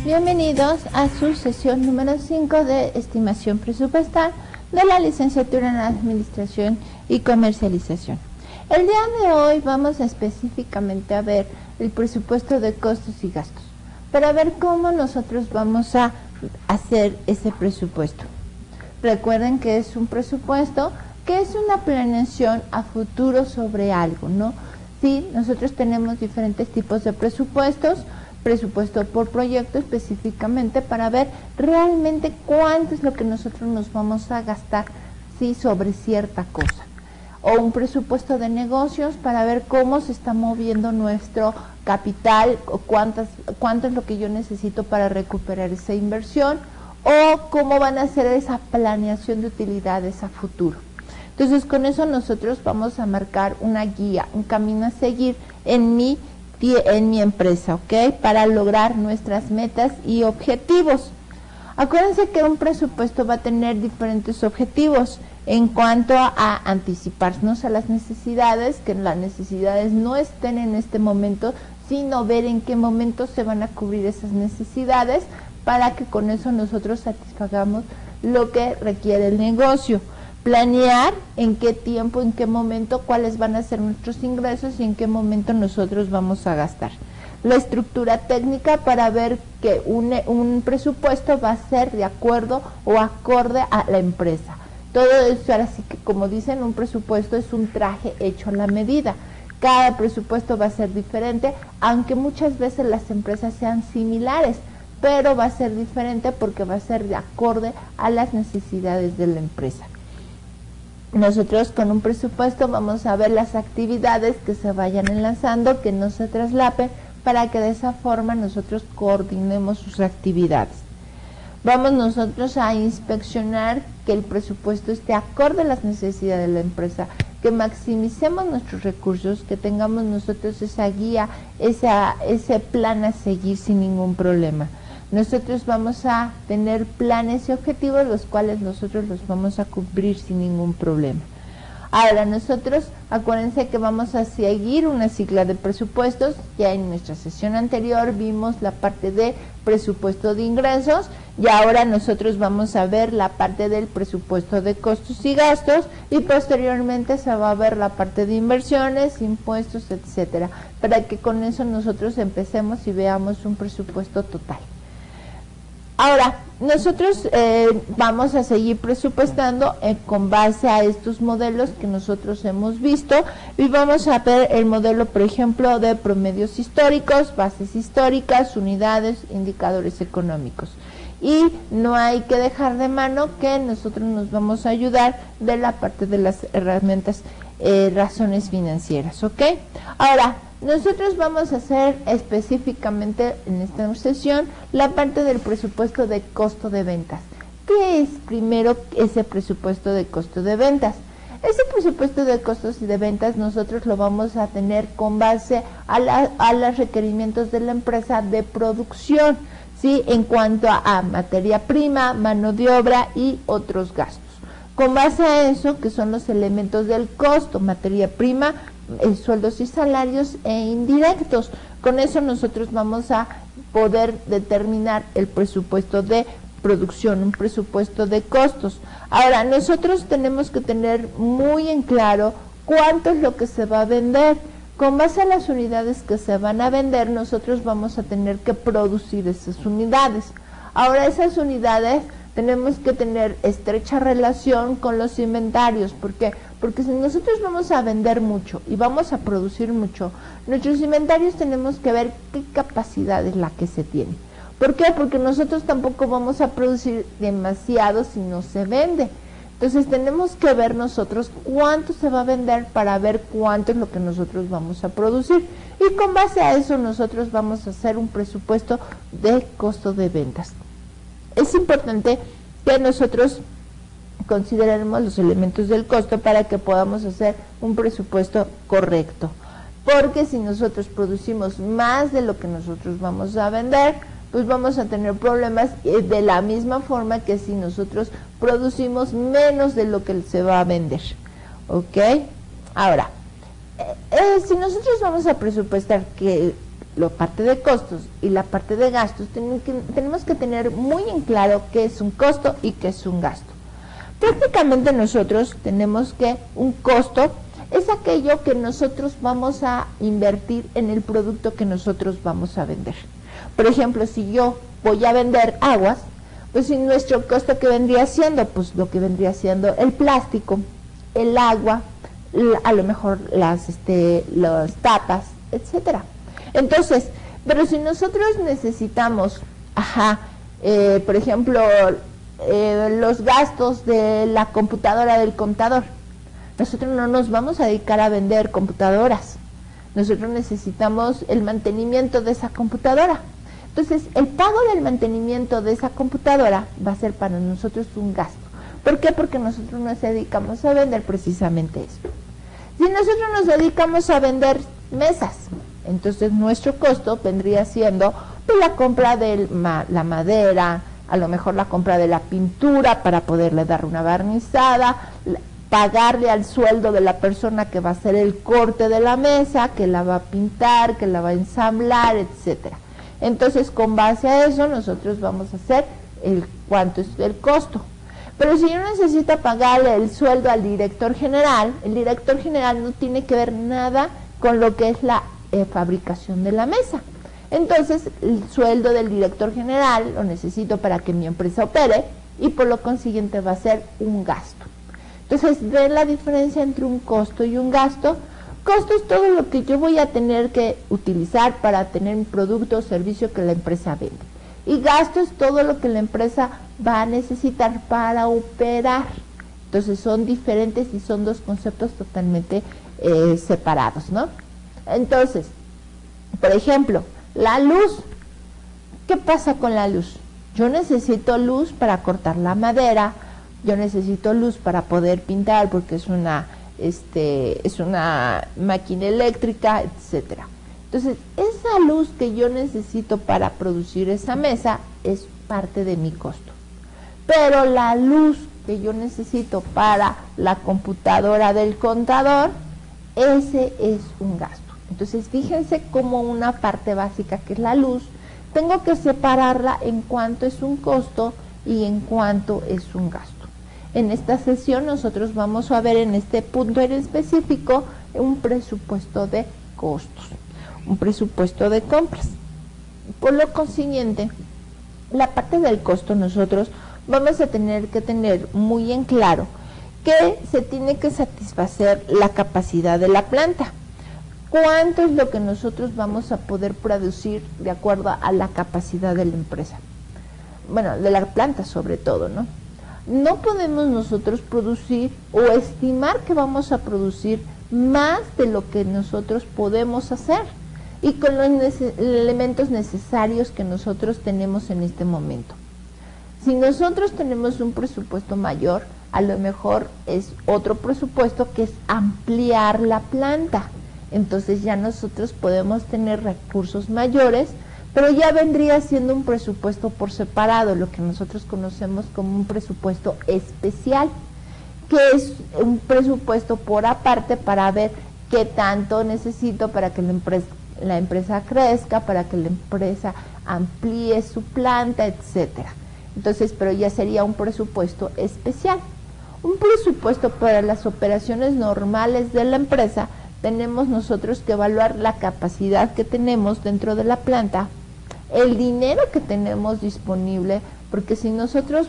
Bienvenidos a su sesión número 5 de estimación presupuestal de la licenciatura en Administración y Comercialización. El día de hoy vamos específicamente a ver el presupuesto de costos y gastos, para ver cómo nosotros vamos a hacer ese presupuesto. Recuerden que es un presupuesto que es una planeación a futuro sobre algo, ¿no? Sí, nosotros tenemos diferentes tipos de presupuestos, presupuesto por proyecto específicamente para ver realmente cuánto es lo que nosotros nos vamos a gastar, ¿sí?, sobre cierta cosa. O un presupuesto de negocios para ver cómo se está moviendo nuestro capital, o cuánto es lo que yo necesito para recuperar esa inversión, o cómo van a ser esa planeación de utilidades a futuro. Entonces, con eso nosotros vamos a marcar una guía, un camino a seguir en mi empresa, ¿ok? Para lograr nuestras metas y objetivos. Acuérdense que un presupuesto va a tener diferentes objetivos en cuanto a anticiparnos a las necesidades, que las necesidades no estén en este momento, sino ver en qué momento se van a cubrir esas necesidades para que con eso nosotros satisfagamos lo que requiere el negocio. Planear en qué tiempo, en qué momento, cuáles van a ser nuestros ingresos y en qué momento nosotros vamos a gastar. La estructura técnica para ver que un presupuesto va a ser de acuerdo o acorde a la empresa. Todo eso, ahora sí que como dicen, un presupuesto es un traje hecho a la medida. Cada presupuesto va a ser diferente, aunque muchas veces las empresas sean similares, pero va a ser diferente porque va a ser de acorde a las necesidades de la empresa. Nosotros con un presupuesto vamos a ver las actividades que se vayan enlazando, que no se traslapen, para que de esa forma nosotros coordinemos sus actividades. Vamos nosotros a inspeccionar que el presupuesto esté acorde a las necesidades de la empresa, que maximicemos nuestros recursos, que tengamos nosotros esa guía, ese plan a seguir sin ningún problema. Nosotros vamos a tener planes y objetivos, los cuales nosotros los vamos a cumplir sin ningún problema. Ahora nosotros, acuérdense que vamos a seguir una sigla de presupuestos. Ya en nuestra sesión anterior vimos la parte de presupuesto de ingresos y ahora nosotros vamos a ver la parte del presupuesto de costos y gastos, y posteriormente se va a ver la parte de inversiones, impuestos, etcétera, para que con eso nosotros empecemos y veamos un presupuesto total. Ahora, nosotros vamos a seguir presupuestando con base a estos modelos que nosotros hemos visto, y vamos a ver el modelo, por ejemplo, de promedios históricos, bases históricas, unidades, indicadores económicos. Y no hay que dejar de mano que nosotros nos vamos a ayudar de la parte de las herramientas, razones financieras, ¿ok? Ahora, nosotros vamos a hacer específicamente en esta sesión la parte del presupuesto de costo de ventas. ¿Qué es primero ese presupuesto de costo de ventas? Ese presupuesto de costos y de ventas nosotros lo vamos a tener con base a los requerimientos de la empresa de producción, ¿sí?, en cuanto a materia prima, mano de obra y otros gastos. Con base a eso, que son los elementos del costo, materia prima, sueldos y salarios e indirectos. Con eso nosotros vamos a poder determinar el presupuesto de producción, un presupuesto de costos. Ahora, nosotros tenemos que tener muy en claro cuánto es lo que se va a vender. Con base a las unidades que se van a vender, nosotros vamos a tener que producir esas unidades. Ahora, esas unidades tenemos que tener estrecha relación con los inventarios. ¿Por qué? Porque si nosotros vamos a vender mucho y vamos a producir mucho, nuestros inventarios tenemos que ver qué capacidad es la que se tiene. ¿Por qué? Porque nosotros tampoco vamos a producir demasiado si no se vende. Entonces tenemos que ver nosotros cuánto se va a vender para ver cuánto es lo que nosotros vamos a producir. Y con base a eso nosotros vamos a hacer un presupuesto de costo de ventas. Es importante que nosotros consideremos los elementos del costo para que podamos hacer un presupuesto correcto. Porque si nosotros producimos más de lo que nosotros vamos a vender, pues vamos a tener problemas de la misma forma que si nosotros producimos menos de lo que se va a vender. ¿Ok? Ahora, si nosotros vamos a presupuestar que la parte de costos y la parte de gastos, tenemos que tener muy en claro qué es un costo y qué es un gasto. Prácticamente nosotros tenemos que un costo es aquello que nosotros vamos a invertir en el producto que nosotros vamos a vender. Por ejemplo, si yo voy a vender aguas, pues si nuestro costo que vendría siendo, pues lo que vendría siendo el plástico, el agua, a lo mejor las tapas, etcétera. Entonces, pero si nosotros necesitamos, por ejemplo, los gastos de la computadora del contador, nosotros no nos vamos a dedicar a vender computadoras, nosotros necesitamos el mantenimiento de esa computadora. Entonces, el pago del mantenimiento de esa computadora va a ser para nosotros un gasto. ¿Por qué? Porque nosotros nos dedicamos a vender precisamente eso. Si nosotros nos dedicamos a vender mesas, entonces nuestro costo vendría siendo pues, la compra de la madera, a lo mejor la compra de la pintura para poderle dar una barnizada, pagarle al sueldo de la persona que va a hacer el corte de la mesa, que la va a pintar, que la va a ensamblar, etcétera. Entonces, con base a eso, nosotros vamos a hacer cuánto es el costo. Pero si yo necesito pagarle el sueldo al director general, el director general no tiene que ver nada con lo que es la fabricación de la mesa. Entonces, el sueldo del director general lo necesito para que mi empresa opere y por lo consiguiente va a ser un gasto. Entonces, ¿ven la diferencia entre un costo y un gasto? Costo es todo lo que yo voy a tener que utilizar para tener un producto o servicio que la empresa vende. Y gasto es todo lo que la empresa va a necesitar para operar. Entonces son diferentes y son dos conceptos totalmente separados, ¿no? Entonces, por ejemplo, la luz. ¿Qué pasa con la luz? Yo necesito luz para cortar la madera, yo necesito luz para poder pintar porque es una máquina eléctrica, etcétera. Entonces, esa luz que yo necesito para producir esa mesa es parte de mi costo. Pero la luz que yo necesito para la computadora del contador, ese es un gasto. Entonces, fíjense cómo una parte básica que es la luz, tengo que separarla en cuánto es un costo y en cuánto es un gasto. En esta sesión nosotros vamos a ver en este punto en específico un presupuesto de costos, un presupuesto de compras. Por lo consiguiente, la parte del costo nosotros vamos a tener que tener muy en claro que se tiene que satisfacer la capacidad de la planta. ¿Cuánto es lo que nosotros vamos a poder producir de acuerdo a la capacidad de la empresa? Bueno, de la planta sobre todo, ¿no? No podemos nosotros producir o estimar que vamos a producir más de lo que nosotros podemos hacer y con los elementos necesarios que nosotros tenemos en este momento. Si nosotros tenemos un presupuesto mayor, a lo mejor es otro presupuesto que es ampliar la planta. Entonces ya nosotros podemos tener recursos mayores, pero ya vendría siendo un presupuesto por separado, lo que nosotros conocemos como un presupuesto especial, que es un presupuesto por aparte para ver qué tanto necesito para que la empresa crezca, para que la empresa amplíe su planta, etcétera. Entonces, pero ya sería un presupuesto especial. Un presupuesto para las operaciones normales de la empresa, tenemos nosotros que evaluar la capacidad que tenemos dentro de la planta, el dinero que tenemos disponible, porque si nosotros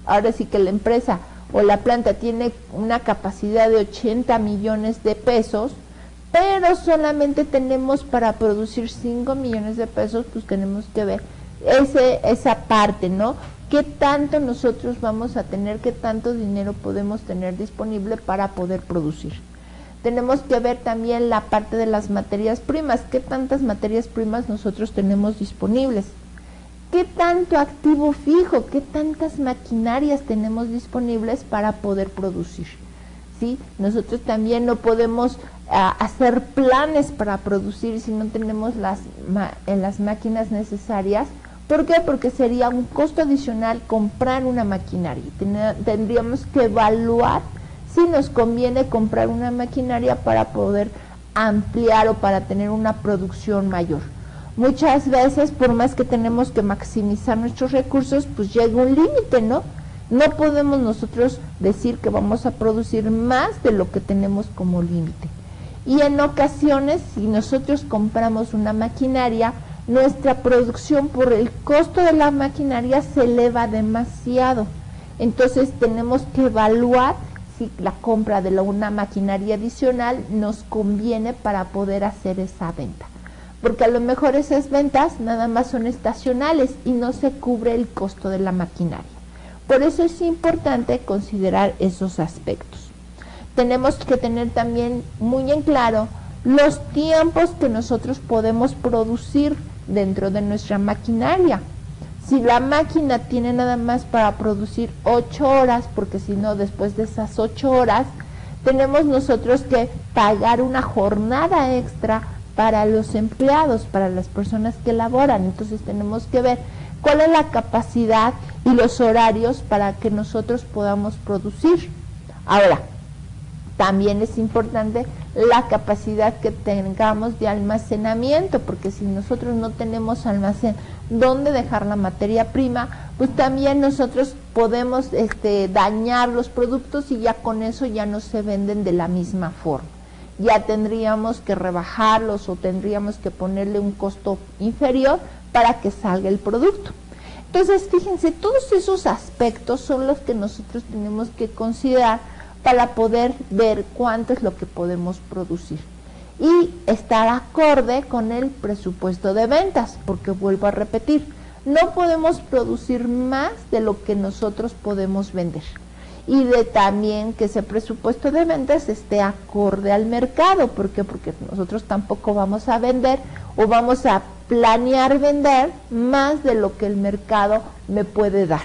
ahora sí que la empresa o la planta tiene una capacidad de 80 millones de pesos, pero solamente tenemos para producir 5 millones de pesos, pues tenemos que ver esa parte, ¿no? ¿Qué tanto nosotros vamos a tener, qué tanto dinero podemos tener disponible para poder producir? Tenemos que ver también la parte de las materias primas, qué tantas materias primas nosotros tenemos disponibles, qué tanto activo fijo, qué tantas maquinarias tenemos disponibles para poder producir, ¿sí? Nosotros también no podemos hacer planes para producir si no tenemos las máquinas necesarias. ¿Por qué? Porque sería un costo adicional comprar una maquinaria. Tendríamos que evaluar si nos conviene comprar una maquinaria para poder ampliar o para tener una producción mayor. Muchas veces, por más que tenemos que maximizar nuestros recursos, pues llega un límite, ¿no? No podemos nosotros decir que vamos a producir más de lo que tenemos como límite. Y en ocasiones, si nosotros compramos una maquinaria, nuestra producción por el costo de la maquinaria se eleva demasiado. Entonces tenemos que evaluar si la compra de una maquinaria adicional nos conviene para poder hacer esa venta. Porque a lo mejor esas ventas nada más son estacionales y no se cubre el costo de la maquinaria. Por eso es importante considerar esos aspectos. Tenemos que tener también muy en claro los tiempos que nosotros podemos producir dentro de nuestra maquinaria. Si la máquina tiene nada más para producir 8 horas, porque si no, después de esas 8 horas, tenemos nosotros que pagar una jornada extra para los empleados, para las personas que laboran. Entonces tenemos que ver cuál es la capacidad y los horarios para que nosotros podamos producir. Ahora, también es importante la capacidad que tengamos de almacenamiento, porque si nosotros no tenemos almacén donde dejar la materia prima, pues también nosotros podemos dañar los productos y ya con eso ya no se venden de la misma forma. Ya tendríamos que rebajarlos o tendríamos que ponerle un costo inferior para que salga el producto. Entonces, fíjense, todos esos aspectos son los que nosotros tenemos que considerar para poder ver cuánto es lo que podemos producir y estar acorde con el presupuesto de ventas, porque vuelvo a repetir, no podemos producir más de lo que nosotros podemos vender, y de también que ese presupuesto de ventas esté acorde al mercado. ¿Por qué? Porque nosotros tampoco vamos a vender o vamos a planear vender más de lo que el mercado me puede dar,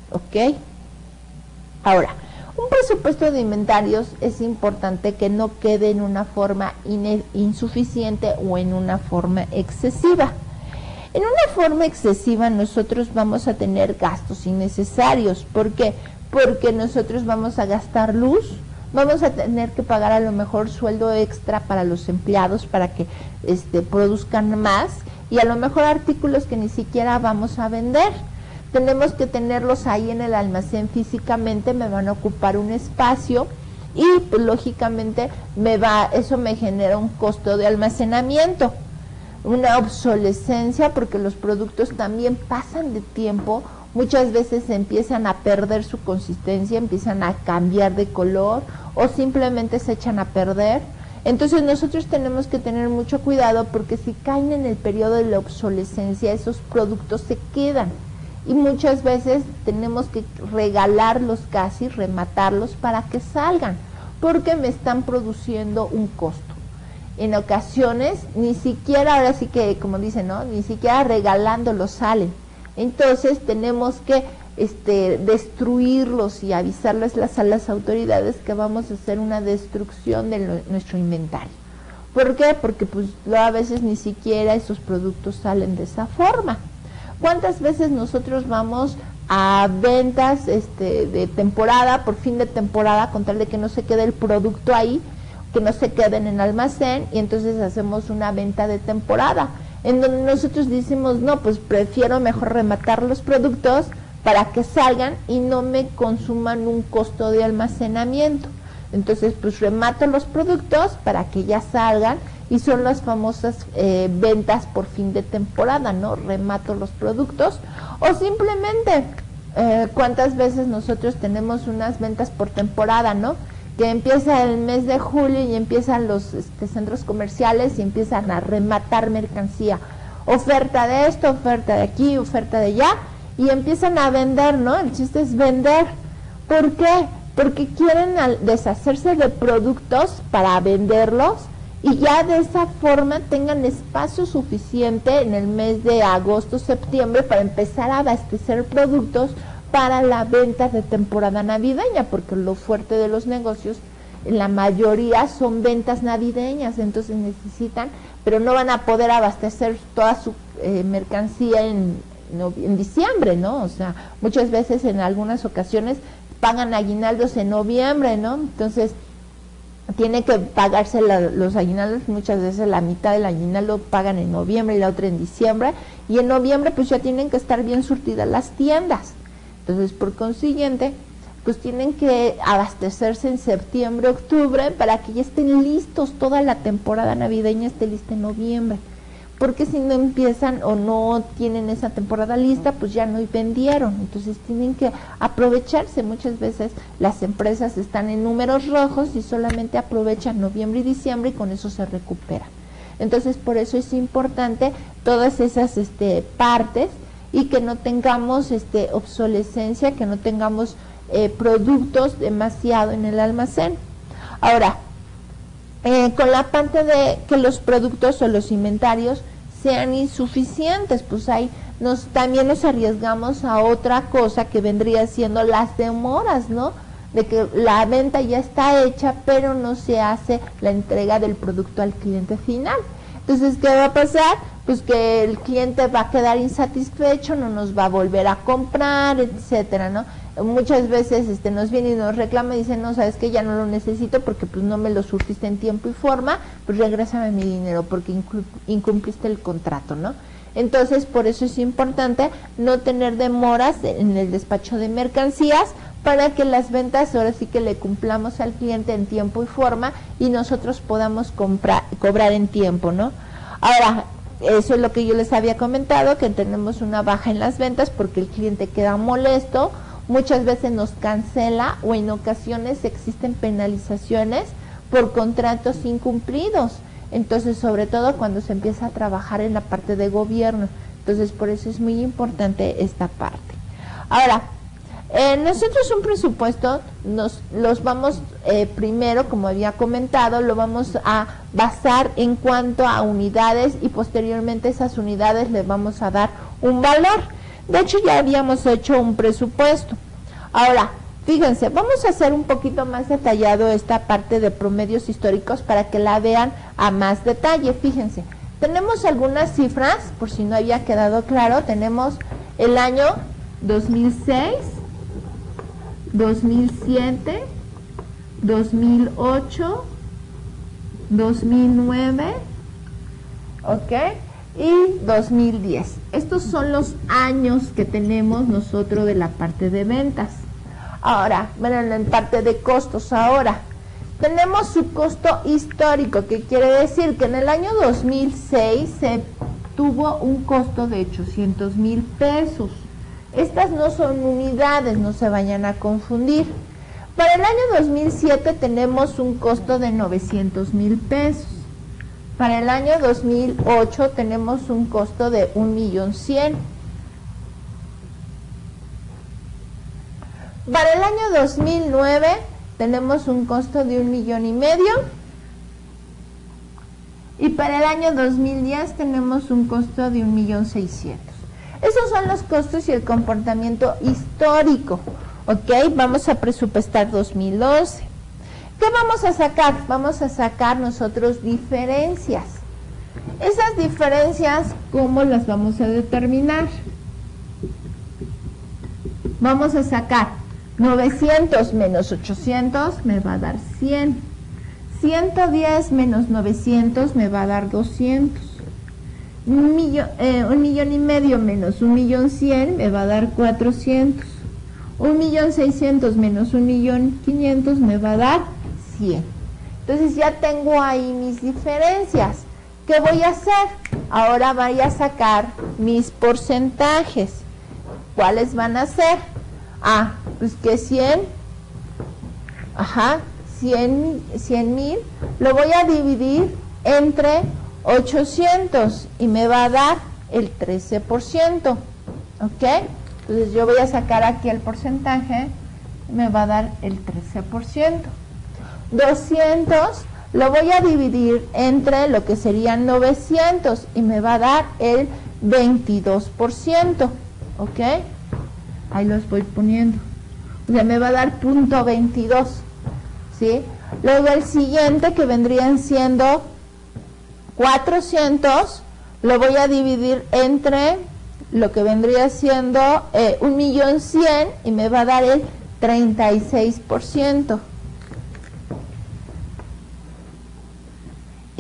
¿ok? Ahora, un presupuesto de inventarios es importante que no quede en una forma insuficiente o en una forma excesiva. En una forma excesiva nosotros vamos a tener gastos innecesarios. ¿Por qué? Porque nosotros vamos a gastar luz, vamos a tener que pagar a lo mejor sueldo extra para los empleados para que produzcan más, y a lo mejor artículos que ni siquiera vamos a vender. Tenemos que tenerlos ahí en el almacén físicamente, me van a ocupar un espacio y pues, lógicamente eso me genera un costo de almacenamiento, una obsolescencia, porque los productos también pasan de tiempo, muchas veces empiezan a perder su consistencia, empiezan a cambiar de color o simplemente se echan a perder. Entonces nosotros tenemos que tener mucho cuidado, porque si caen en el periodo de la obsolescencia, esos productos se quedan. Y muchas veces tenemos que regalarlos casi, rematarlos para que salgan, porque me están produciendo un costo. En ocasiones, ni siquiera, ahora sí que, como dicen, ¿no? Ni siquiera regalándolos salen. Entonces tenemos que destruirlos y avisarles a las autoridades que vamos a hacer una destrucción de nuestro inventario. ¿Por qué? Porque pues a veces ni siquiera esos productos salen de esa forma. ¿Cuántas veces nosotros vamos a ventas de temporada, por fin de temporada, con tal de que no se quede el producto ahí, que no se quede en el almacén, y entonces hacemos una venta de temporada, en donde nosotros decimos, no, pues prefiero mejor rematar los productos para que salgan y no me consuman un costo de almacenamiento? Entonces, pues remato los productos para que ya salgan, y son las famosas ventas por fin de temporada, ¿no? Remato los productos. O simplemente, ¿cuántas veces nosotros tenemos unas ventas por temporada, ¿no? Que empieza el mes de julio y empiezan los centros comerciales y empiezan a rematar mercancía. Oferta de esto, oferta de aquí, oferta de allá, y empiezan a vender, ¿no? El chiste es vender. ¿Por qué? Porque quieren deshacerse de productos para venderlos, y ya de esa forma tengan espacio suficiente en el mes de agosto, septiembre, para empezar a abastecer productos para la venta de temporada navideña, porque lo fuerte de los negocios, en la mayoría son ventas navideñas. Entonces necesitan, pero no van a poder abastecer toda su mercancía en diciembre, ¿no? O sea, muchas veces en algunas ocasiones pagan aguinaldos en noviembre, ¿no? Entonces tiene que pagarse los aguinaldos, muchas veces la mitad del aguinaldo pagan en noviembre y la otra en diciembre, y en noviembre pues ya tienen que estar bien surtidas las tiendas. Entonces, por consiguiente, pues tienen que abastecerse en septiembre, octubre, para que ya estén listos, toda la temporada navideña esté lista en noviembre. Porque si no empiezan o no tienen esa temporada lista, pues ya no vendieron. Entonces tienen que aprovecharse. Muchas veces las empresas están en números rojos y solamente aprovechan noviembre y diciembre y con eso se recuperan. Entonces por eso es importante todas esas partes y que no tengamos obsolescencia, que no tengamos productos demasiado en el almacén. Ahora, con la parte de que los productos o los inventarios sean insuficientes, pues ahí también nos arriesgamos a otra cosa que vendría siendo las demoras, ¿no? De que la venta ya está hecha, pero no se hace la entrega del producto al cliente final. Entonces, ¿qué va a pasar? Pues que el cliente va a quedar insatisfecho, no nos va a volver a comprar, etcétera, ¿no? Muchas veces nos viene y nos reclama y dice, no, sabes que ya no lo necesito porque pues no me lo surtiste en tiempo y forma, pues regrésame mi dinero porque incumpliste el contrato, ¿no? Entonces, por eso es importante no tener demoras en el despacho de mercancías para que las ventas ahora sí que le cumplamos al cliente en tiempo y forma y nosotros podamos cobrar en tiempo, ¿no? Ahora, eso es lo que yo les había comentado, que tenemos una baja en las ventas porque el cliente queda molesto, muchas veces nos cancela o en ocasiones existen penalizaciones por contratos incumplidos. Entonces, sobre todo cuando se empieza a trabajar en la parte de gobierno. Entonces, por eso es muy importante esta parte. Ahora, nosotros un presupuesto los vamos primero, como había comentado, lo vamos a basar en cuanto a unidades y posteriormente esas unidades les vamos a dar un valor. De hecho, ya habíamos hecho un presupuesto. Ahora, fíjense, vamos a hacer un poquito más detallado esta parte de promedios históricos para que la vean a más detalle. Fíjense, tenemos algunas cifras, por si no había quedado claro. Tenemos el año 2006, 2007, 2008, 2009, ¿ok? Y 2010. Estos son los años que tenemos nosotros de la parte de ventas. Ahora, bueno, en parte de costos, ahora tenemos su costo histórico, que quiere decir que en el año 2006 se tuvo un costo de 800,000 pesos. Estas no son unidades, no se vayan a confundir. Para el año 2007 tenemos un costo de 900,000 pesos. Para el año 2008 tenemos un costo de 1,100,000. Para el año 2009 tenemos un costo de 1,5 millones. Y para el año 2010 tenemos un costo de 1,600,000. Esos son los costos y el comportamiento histórico. ¿Ok? Vamos a presupuestar 2011. ¿Qué vamos a sacar? Vamos a sacar nosotros diferencias. Esas diferencias, ¿cómo las vamos a determinar? Vamos a sacar 900 menos 800 me va a dar 100. 110 menos 900 me va a dar 200. 1,5 millones menos 1,100,000 me va a dar 400. 1,600,000 menos 1,500,000 me va a dar 100. Entonces ya tengo ahí mis diferencias. ¿Qué voy a hacer? Ahora voy a sacar mis porcentajes. ¿Cuáles van a ser? Pues que 100, 100,000 lo voy a dividir entre 800 y me va a dar el 13%. ¿Ok? Entonces yo voy a sacar aquí el porcentaje, me va a dar el 13%. 200 lo voy a dividir entre lo que serían 900 y me va a dar el 22%. ¿Ok? Ahí los voy poniendo. O sea, me va a dar 0.22. ¿Sí? Luego el siguiente, que vendrían siendo 400, lo voy a dividir entre lo que vendría siendo 1,100,000 y me va a dar el 36%.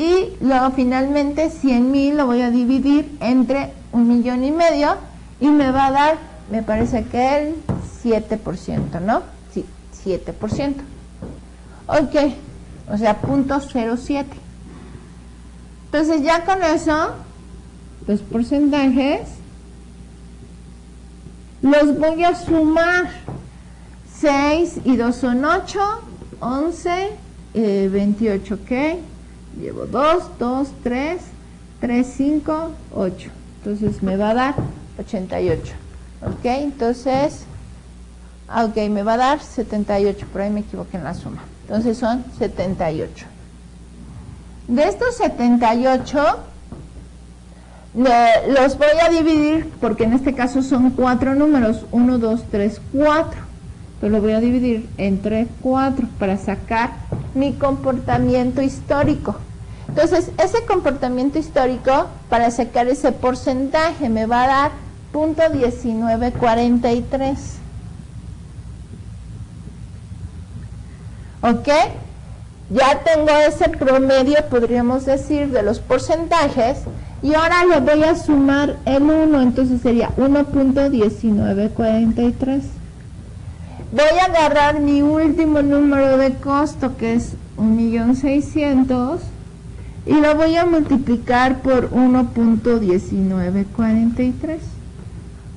y luego finalmente 100,000 lo voy a dividir entre 1,5 millones y me va a dar, me parece que el 7%, ¿no? Sí, 7%. Ok, o sea, 0.07. Entonces ya con eso, los porcentajes los voy a sumar. 6 y 2 son 8, 11, 28, ok. Llevo 2, 3, 5, 8. Entonces me va a dar 88. Ok, entonces, ok, me va a dar 78. Por ahí me equivoqué en la suma. Entonces son 78. De estos 78, los voy a dividir, porque en este caso son 4 números, 1, 2, 3, 4. Pero lo voy a dividir entre 4 para sacar mi comportamiento histórico. Entonces, ese comportamiento histórico, para sacar ese porcentaje, me va a dar .1943. ¿Ok? Ya tengo ese promedio, podríamos decir, de los porcentajes, y ahora le voy a sumar el 1, entonces sería 1.1943. Voy a agarrar mi último número de costo, que es 1.600.000, y lo voy a multiplicar por 1.1943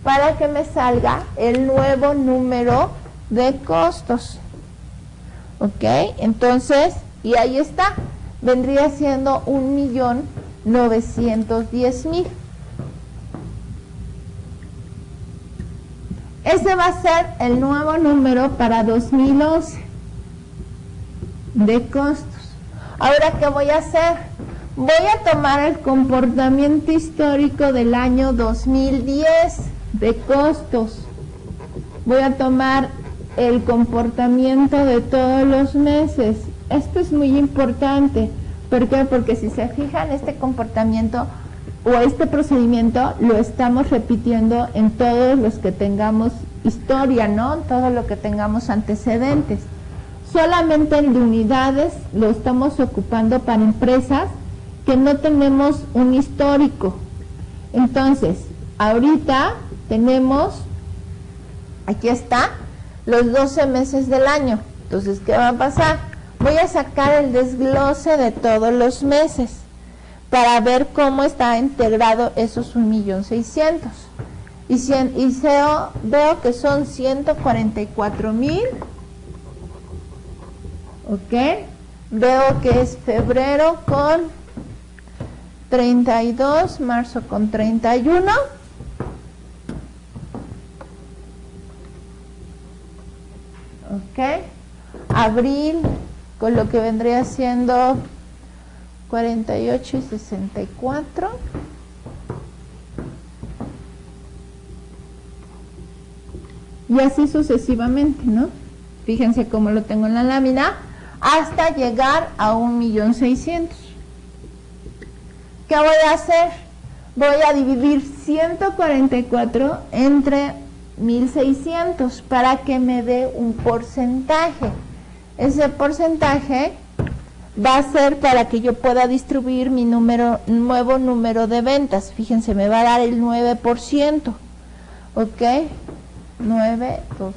para que me salga el nuevo número de costos. ¿Ok? Entonces, y ahí está, vendría siendo 1.910.000. Ese va a ser el nuevo número para 2011 de costos. Ahora, ¿qué voy a hacer? Voy a tomar el comportamiento histórico del año 2010 de costos. Voy a tomar el comportamiento de todos los meses. Esto es muy importante. ¿Por qué? Porque si se fijan, este comportamiento o este procedimiento lo estamos repitiendo en todos los que tengamos historia, ¿no? Todo lo que tengamos antecedentes. Solamente en unidades lo estamos ocupando para empresas que no tenemos un histórico. Entonces, ahorita tenemos, aquí está, los 12 meses del año. Entonces, ¿qué va a pasar? Voy a sacar el desglose de todos los meses para ver cómo está integrado esos 1.600.000. Y veo que son 144.000. Ok. Veo que es febrero con 32, marzo con 31. Ok. Abril con lo que vendría siendo 48 y 64. Y así sucesivamente, ¿no? Fíjense cómo lo tengo en la lámina, hasta llegar a 1.600.000. ¿Qué voy a hacer? Voy a dividir 144 entre 1.600 para que me dé un porcentaje. Ese porcentaje va a ser para que yo pueda distribuir mi nuevo número de ventas. Fíjense, me va a dar el 9%. ¿Ok? 922.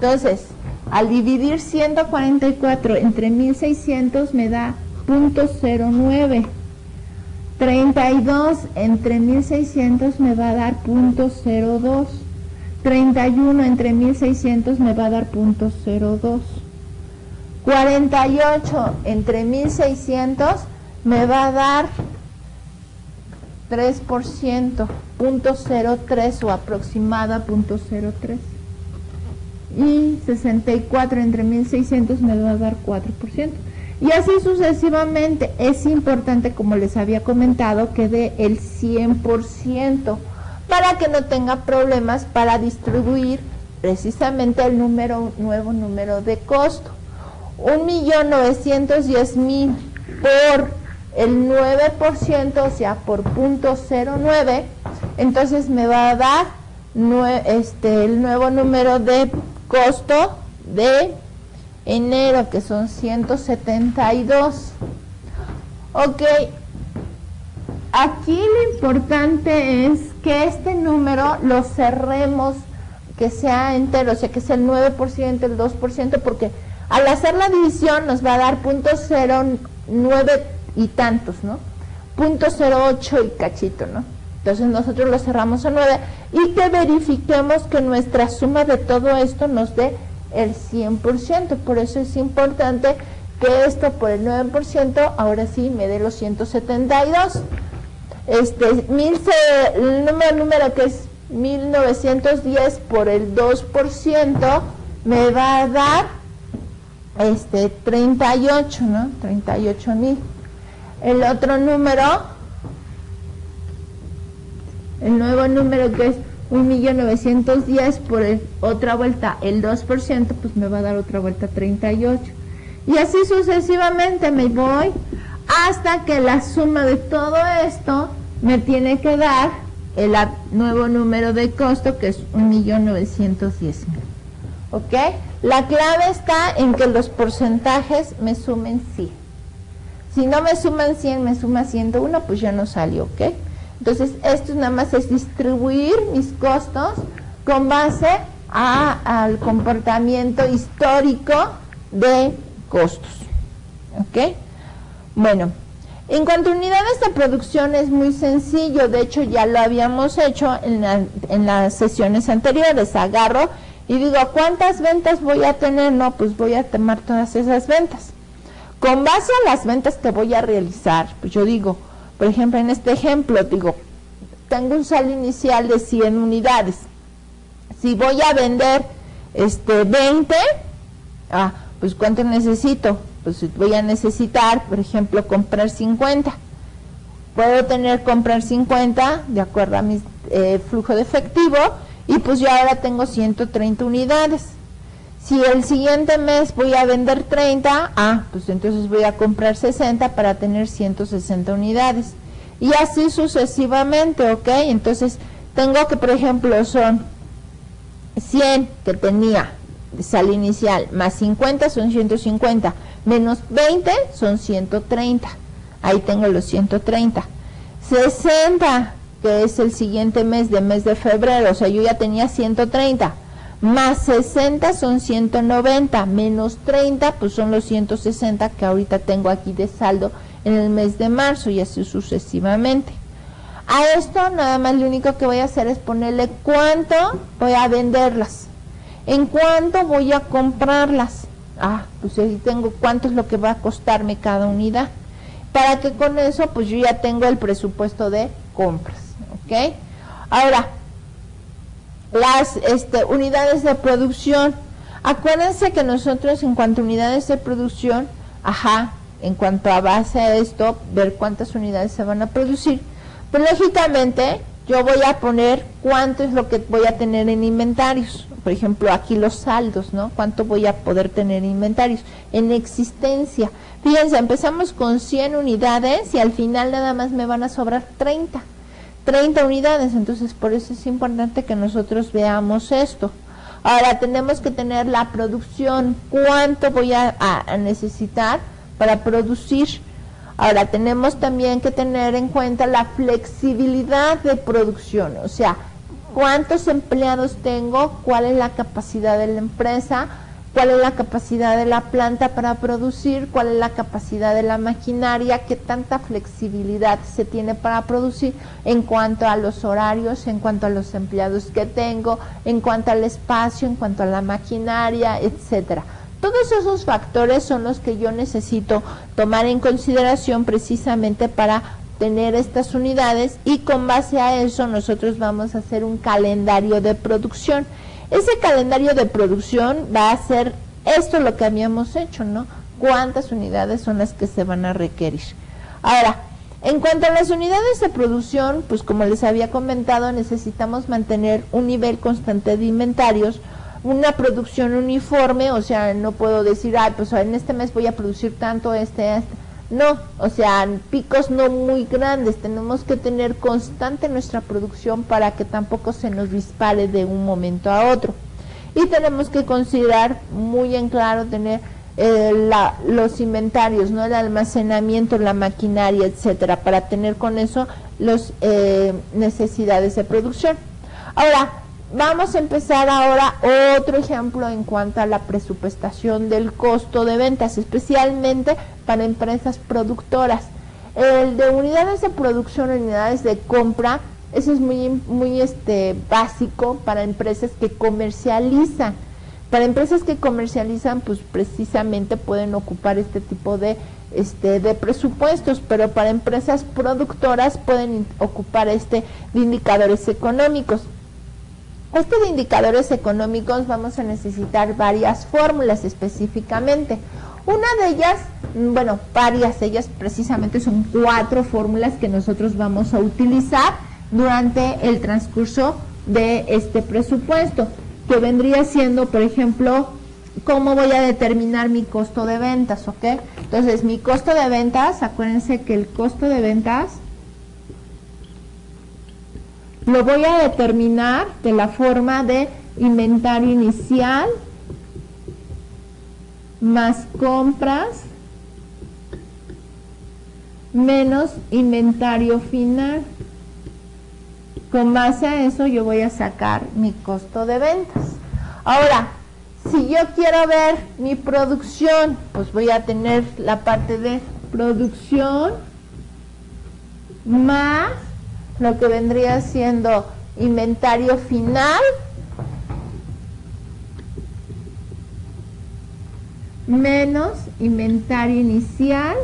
Entonces, al dividir 144 entre 1.600 me da 0.09. 32 entre 1.600 me va a dar 0.02. 31 entre 1.600 me va a dar 0.02. 48 entre 1.600 me va a dar 3%, 0.03 o aproximada 0.03. Y 64 entre 1.600 me va a dar 4%. Y así sucesivamente. Es importante, como les había comentado, que dé el 100% para que no tenga problemas para distribuir precisamente el nuevo número de costo. 1.910.000 por el 9%, o sea, por 0.09, entonces me va a dar el nuevo número de costo de enero, que son 172. Ok, aquí lo importante es que este número lo cerremos, que sea entero, o sea, que sea el 9%, el 2%, porque al hacer la división nos va a dar .09 y tantos, ¿no? .08 y cachito, ¿no? Entonces nosotros lo cerramos a 9 y que verifiquemos que nuestra suma de todo esto nos dé el 100%. Por eso es importante que esto por el 9% ahora sí me dé los 172. El número que es 1910 por el 2% me va a dar 38, ¿no? 38,000. El otro número, el nuevo número que es 1.910 por otra vuelta, el 2%, pues me va a dar otra vuelta 38. Y así sucesivamente me voy hasta que la suma de todo esto me tiene que dar el nuevo número de costo, que es 1.910.000. ¿Ok? La clave está en que los porcentajes me sumen 100. Si no me suman 100, me suma 101, pues ya no salió, ¿ok? Entonces, esto nada más es distribuir mis costos con base al comportamiento histórico de costos, ¿ok? Bueno, en cuanto a unidades de producción es muy sencillo, de hecho ya lo habíamos hecho en las sesiones anteriores. Agarro y digo, ¿cuántas ventas voy a tener? No, pues voy a tomar todas esas ventas. Con base a las ventas que voy a realizar, pues yo digo, por ejemplo, en este ejemplo, digo, tengo un saldo inicial de 100 unidades. Si voy a vender 20, pues ¿cuánto necesito? Pues voy a necesitar, por ejemplo, comprar 50. Puedo comprar 50 de acuerdo a mi flujo de efectivo y pues yo ahora tengo 130 unidades. Si el siguiente mes voy a vender 30, pues entonces voy a comprar 60 para tener 160 unidades. Y así sucesivamente, ¿ok? Entonces tengo que, por ejemplo, son 100 que tenía de saldo inicial, más 50 son 150, menos 20 son 130. Ahí tengo los 130. 60, que es el siguiente mes de febrero, o sea, yo ya tenía 130. Más 60 son 190, menos 30, pues son los 160 que ahorita tengo aquí de saldo en el mes de marzo y así sucesivamente. A esto nada más lo único que voy a hacer es ponerle cuánto voy a venderlas, en cuánto voy a comprarlas. Pues ahí tengo cuánto es lo que va a costarme cada unidad, para que con eso pues yo ya tengo el presupuesto de compras, ¿ok? Ahora, las unidades de producción. Acuérdense que nosotros en cuanto a unidades de producción, en cuanto a base a esto, ver cuántas unidades se van a producir, pues lógicamente yo voy a poner cuánto es lo que voy a tener en inventarios. Por ejemplo, aquí los saldos, ¿no? Cuánto voy a poder tener en inventarios, en existencia. Fíjense, empezamos con 100 unidades y al final nada más me van a sobrar 30 unidades, entonces por eso es importante que nosotros veamos esto. Ahora tenemos que tener la producción, cuánto voy a necesitar para producir. Ahora tenemos también que tener en cuenta la flexibilidad de producción, o sea, cuántos empleados tengo, cuál es la capacidad de la empresa, cuál es la capacidad de la planta para producir, cuál es la capacidad de la maquinaria, qué tanta flexibilidad se tiene para producir en cuanto a los horarios, en cuanto a los empleados que tengo, en cuanto al espacio, en cuanto a la maquinaria, etcétera. Todos esos factores son los que yo necesito tomar en consideración precisamente para tener estas unidades y con base a eso nosotros vamos a hacer un calendario de producción. Ese calendario de producción va a ser esto lo que habíamos hecho, ¿no? ¿Cuántas unidades son las que se van a requerir? Ahora, en cuanto a las unidades de producción, pues como les había comentado, necesitamos mantener un nivel constante de inventarios, una producción uniforme, o sea, no puedo decir, pues en este mes voy a producir tanto, no, o sea, picos no muy grandes, tenemos que tener constante nuestra producción para que tampoco se nos dispare de un momento a otro. Y tenemos que considerar muy en claro tener los inventarios, ¿no? El almacenamiento, la maquinaria, etcétera, para tener con eso las necesidades de producción. Ahora, vamos a empezar ahora otro ejemplo en cuanto a la presupuestación del costo de ventas, especialmente para empresas productoras. El de unidades de producción, unidades de compra, eso es muy básico para empresas que comercializan. Para empresas que comercializan, pues precisamente pueden ocupar este tipo de presupuestos, pero para empresas productoras pueden ocupar de indicadores económicos. De indicadores económicos vamos a necesitar varias fórmulas específicamente. Una de ellas, bueno, varias de ellas precisamente son 4 fórmulas que nosotros vamos a utilizar durante el transcurso de este presupuesto, que vendría siendo, por ejemplo, cómo voy a determinar mi costo de ventas, ¿ok? Entonces, mi costo de ventas, acuérdense que el costo de ventas lo voy a determinar de la forma de inventario inicial más compras menos inventario final. Con base a eso yo voy a sacar mi costo de ventas. Ahora, si yo quiero ver mi producción, pues voy a tener la parte de producción más lo que vendría siendo inventario final menos inventario inicial,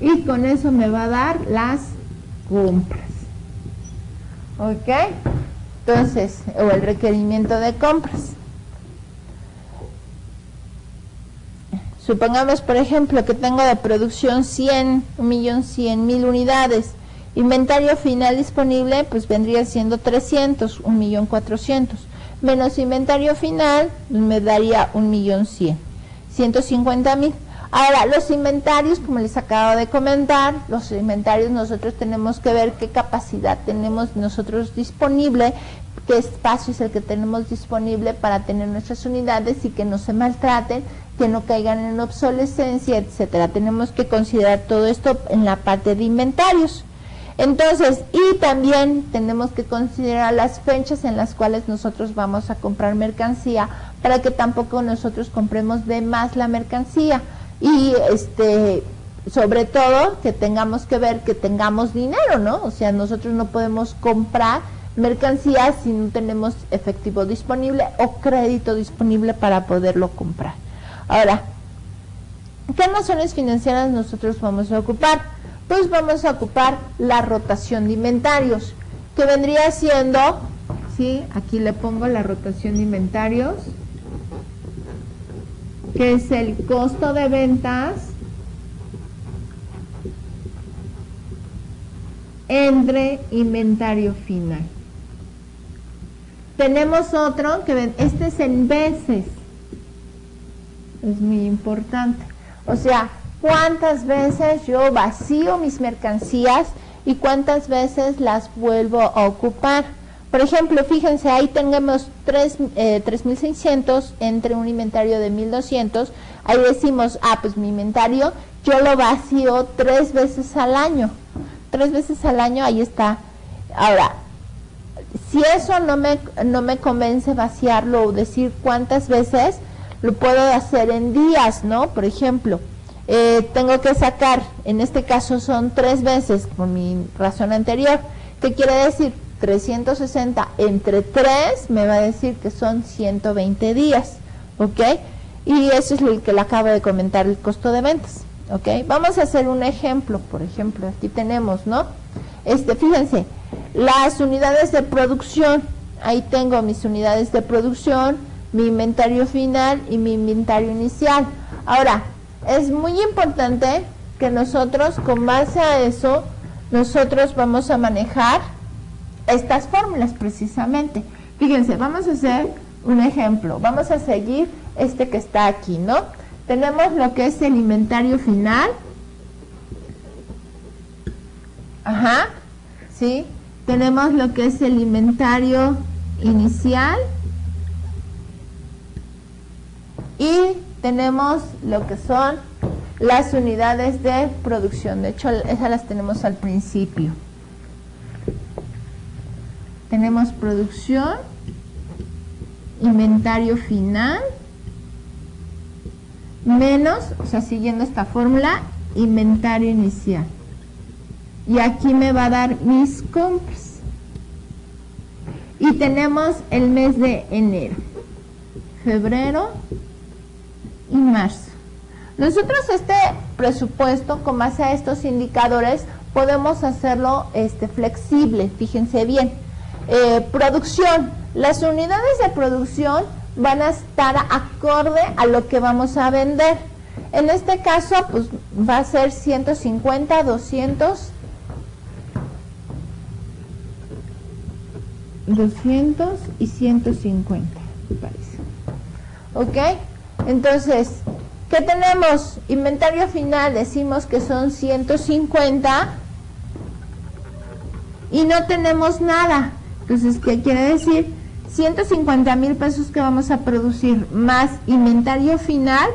y con eso me va a dar las compras. ¿Ok? Entonces, o el requerimiento de compras. Supongamos, por ejemplo, que tengo de producción 1.100.000 unidades. Inventario final disponible, pues vendría siendo 300, 1.400.000. Menos inventario final, pues me daría 1.100.000, 150.000. Ahora, los inventarios, como les acabo de comentar, los inventarios nosotros tenemos que ver qué capacidad tenemos nosotros disponible, qué espacio es el que tenemos disponible para tener nuestras unidades y que no se maltraten, que no caigan en obsolescencia, etcétera. Tenemos que considerar todo esto en la parte de inventarios. Entonces, y también tenemos que considerar las fechas en las cuales nosotros vamos a comprar mercancía, para que tampoco nosotros compremos de más la mercancía. Y sobre todo que tengamos que ver que tengamos dinero, ¿no? O sea, nosotros no podemos comprar mercancías si no tenemos efectivo disponible o crédito disponible para poderlo comprar. Ahora, ¿qué nociones financieras nosotros vamos a ocupar? Pues vamos a ocupar la rotación de inventarios, que vendría siendo, ¿sí? Aquí le pongo la rotación de inventarios, que es el costo de ventas entre inventario final. Tenemos otro, que este es en veces, es muy importante, o sea, cuántas veces yo vacío mis mercancías y cuántas veces las vuelvo a ocupar. Por ejemplo, fíjense, ahí tenemos 3.600 entre un inventario de 1.200. Ahí decimos, pues mi inventario yo lo vacío 3 veces al año. 3 veces al año, ahí está. Ahora, si eso no me convence vaciarlo o decir cuántas veces, lo puedo hacer en días, ¿no? Por ejemplo, tengo que sacar, en este caso son 3 veces, con mi razón anterior. ¿Qué quiere decir? 360 entre 3 me va a decir que son 120 días, ¿ok? Y eso es lo que le acabo de comentar, el costo de ventas, ¿ok? Vamos a hacer un ejemplo. Por ejemplo, aquí tenemos, ¿no? Fíjense, las unidades de producción, ahí tengo mis unidades de producción, mi inventario final y mi inventario inicial. Ahora, es muy importante que nosotros, con base a eso, nosotros vamos a manejar estas fórmulas precisamente. Fíjense, vamos a hacer un ejemplo. Vamos a seguir que está aquí, ¿no? Tenemos lo que es el inventario final. Ajá, ¿sí? Tenemos lo que es el inventario inicial. Y tenemos lo que son las unidades de producción. De hecho, esas las tenemos al principio. Tenemos producción, inventario final, menos, o sea, siguiendo esta fórmula, inventario inicial. Y aquí me va a dar mis compras. Y tenemos el mes de enero, febrero y marzo. Nosotros este presupuesto, con base a estos indicadores, podemos hacerlo flexible, fíjense bien. Producción, las unidades de producción van a estar acorde a lo que vamos a vender. En este caso, pues va a ser 150, 200 y 150, me parece. ¿Ok? Entonces, ¿qué tenemos? Inventario final, decimos que son 150 y no tenemos nada. Entonces, ¿qué quiere decir? 150,000 pesos que vamos a producir más inventario final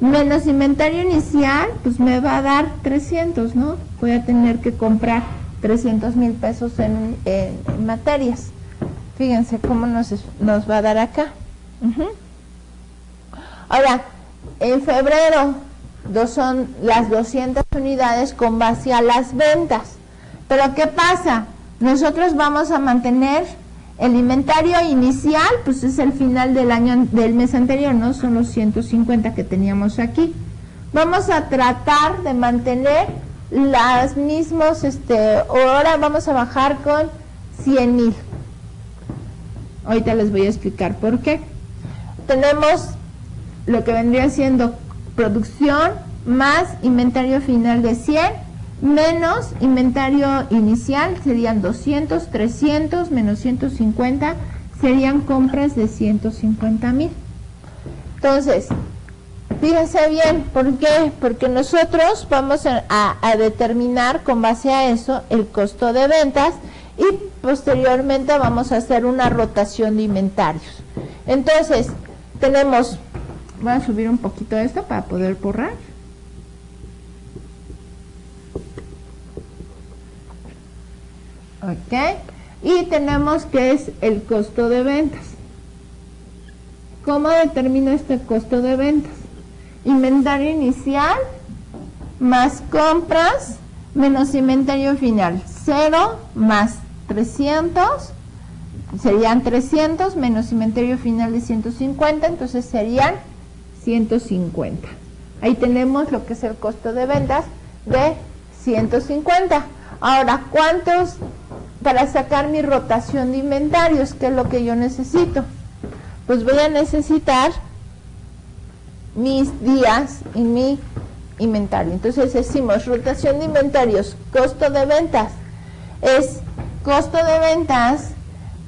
menos inventario inicial, pues me va a dar 300, ¿no? Voy a tener que comprar 300,000 pesos en materias. Fíjense cómo nos va a dar acá. Ahora, en febrero son las 200 unidades con base a las ventas. Pero ¿qué pasa? Nosotros vamos a mantener el inventario inicial, pues es el final del mes anterior, ¿no? Son los 150 que teníamos aquí. Vamos a tratar de mantener las mismos, ahora vamos a bajar con 100,000. Ahorita les voy a explicar por qué. Tenemos lo que vendría siendo producción más inventario final de 100 menos inventario inicial, serían 200, 300 menos 150, serían compras de 150,000. Entonces, fíjense bien, ¿por qué? Porque nosotros vamos a determinar con base a eso el costo de ventas y posteriormente vamos a hacer una rotación de inventarios. Entonces, tenemos, voy a subir un poquito esto para poder borrar. Ok, y tenemos que es el costo de ventas. ¿Cómo determino este costo de ventas? Inventario inicial más compras menos inventario final. 0 más 300 serían 300 menos inventario final de 150, entonces serían 150. Ahí tenemos lo que es el costo de ventas de 150. Ahora, ¿cuántos? Para sacar mi rotación de inventarios, ¿qué es lo que yo necesito? Pues voy a necesitar mis días y mi inventario. Entonces decimos rotación de inventarios, costo de ventas, es costo de ventas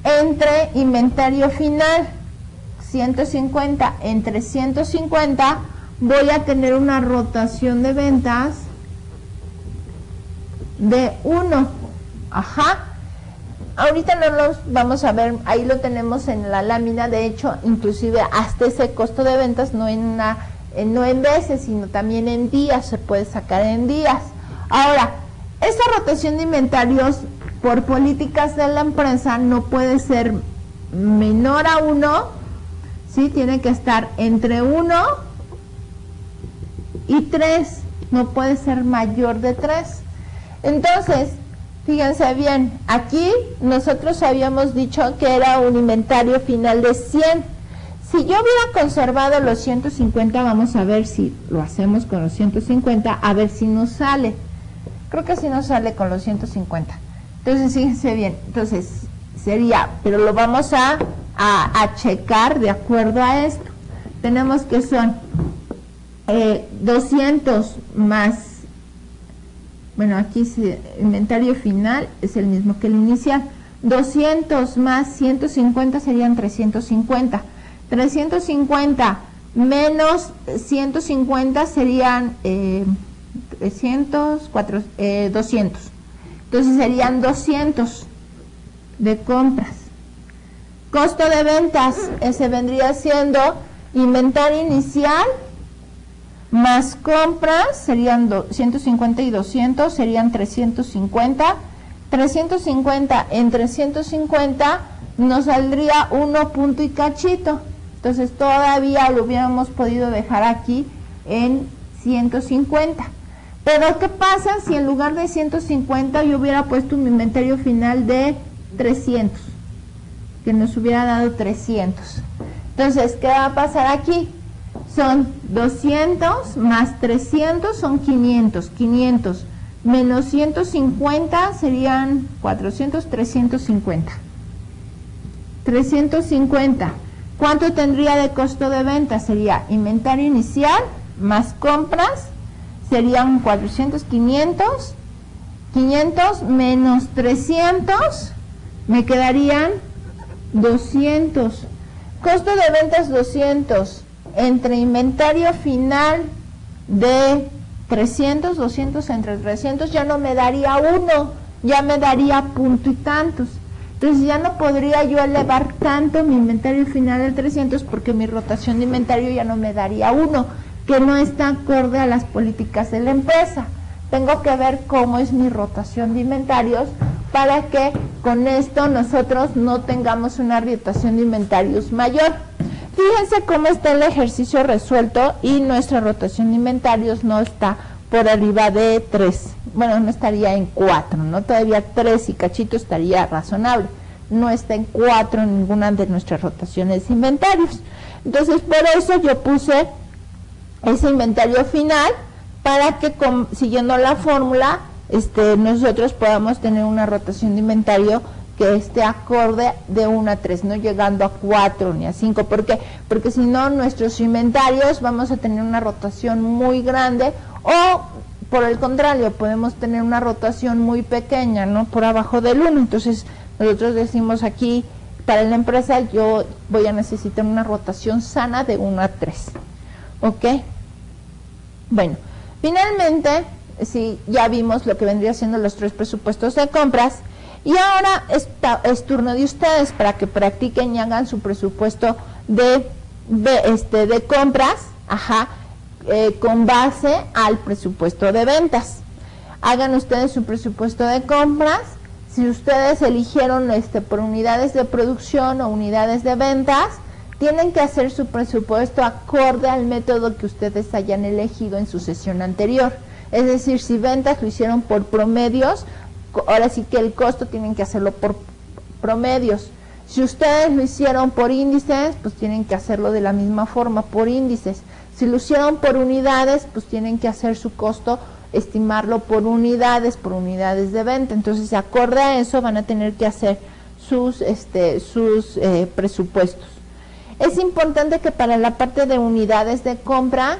entre inventario final, 150 entre 150, voy a tener una rotación de ventas de 1. Ajá. Ahorita no los vamos a ver, ahí lo tenemos en la lámina, de hecho, inclusive hasta ese costo de ventas, no en veces, sino también en días, se puede sacar en días. Ahora, esta rotación de inventarios, por políticas de la empresa, no puede ser menor a 1, ¿sí? Tiene que estar entre 1 y 3, no puede ser mayor de 3. Entonces, fíjense bien, aquí nosotros habíamos dicho que era un inventario final de 100. Si yo hubiera conservado los 150, vamos a ver si lo hacemos con los 150, a ver si nos sale. Creo que sí nos sale con los 150. Entonces, fíjense bien, entonces sería, pero lo vamos a checar de acuerdo a esto. Tenemos que son 200 más... Bueno, aquí inventario final es el mismo que el inicial. 200 más 150 serían 350. 350 menos 150 serían 200. Entonces serían 200 de compras. Costo de ventas, ese vendría siendo inventario inicial más compras serían 150 y 200, serían 350. 350 entre 150 nos saldría 1 punto y cachito. Entonces todavía lo hubiéramos podido dejar aquí en 150. Pero ¿qué pasa si en lugar de 150 yo hubiera puesto un inventario final de 300? Que nos hubiera dado 300. Entonces, ¿qué va a pasar aquí? Son 200 más 300 son 500. 500 menos 150 serían 400, 350. 350. ¿Cuánto tendría de costo de venta? Sería inventario inicial más compras, serían 400, 500. 500 menos 300, me quedarían 200. Costo de ventas 200. Entre inventario final de 300, 200 entre 300 ya no me daría 1, ya me daría punto y tantos. Entonces ya no podría yo elevar tanto mi inventario final del 300 porque mi rotación de inventario ya no me daría 1, que no está acorde a las políticas de la empresa. Tengo que ver cómo es mi rotación de inventarios para que con esto nosotros no tengamos una rotación de inventarios mayor. Fíjense cómo está el ejercicio resuelto y nuestra rotación de inventarios no está por arriba de 3. Bueno, no estaría en 4, ¿no? Todavía 3 y cachito estaría razonable. No está en 4 en ninguna de nuestras rotaciones de inventarios. Entonces, por eso yo puse ese inventario final para que, siguiendo la fórmula, nosotros podamos tener una rotación de inventario que esté acorde de 1 a 3, no llegando a 4 ni a 5. ¿Por qué? Porque si no, nuestros inventarios vamos a tener una rotación muy grande, o por el contrario, podemos tener una rotación muy pequeña, ¿no? Por abajo del 1. Entonces, nosotros decimos aquí, para la empresa, yo voy a necesitar una rotación sana de 1 a 3. ¿Ok? Bueno, finalmente, sí, ya vimos lo que vendría siendo los 3 presupuestos de compras. Y ahora es turno de ustedes para que practiquen y hagan su presupuesto de compras, con base al presupuesto de ventas. Hagan ustedes su presupuesto de compras. Si ustedes eligieron por unidades de producción o unidades de ventas, tienen que hacer su presupuesto acorde al método que ustedes hayan elegido en su sesión anterior. Es decir, si ventas lo hicieron por promedios, ahora sí que el costo tienen que hacerlo por promedios. Si ustedes lo hicieron por índices, pues tienen que hacerlo de la misma forma, por índices. Si lo hicieron por unidades, pues tienen que hacer su costo, estimarlo por unidades de venta. Entonces, acorde a eso, van a tener que hacer sus presupuestos. Es importante que para la parte de unidades de compra,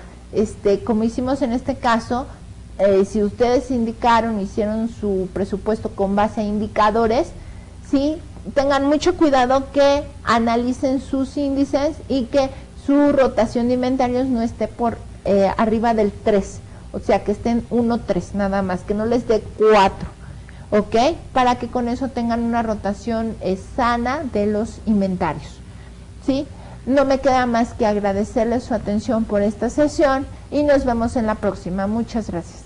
como hicimos en este caso, si ustedes hicieron su presupuesto con base a indicadores, ¿sí? Tengan mucho cuidado que analicen sus índices y que su rotación de inventarios no esté por arriba del 3, o sea, que estén 1, 3 nada más, que no les dé 4, ¿ok? Para que con eso tengan una rotación sana de los inventarios, ¿sí? No me queda más que agradecerles su atención por esta sesión y nos vemos en la próxima. Muchas gracias.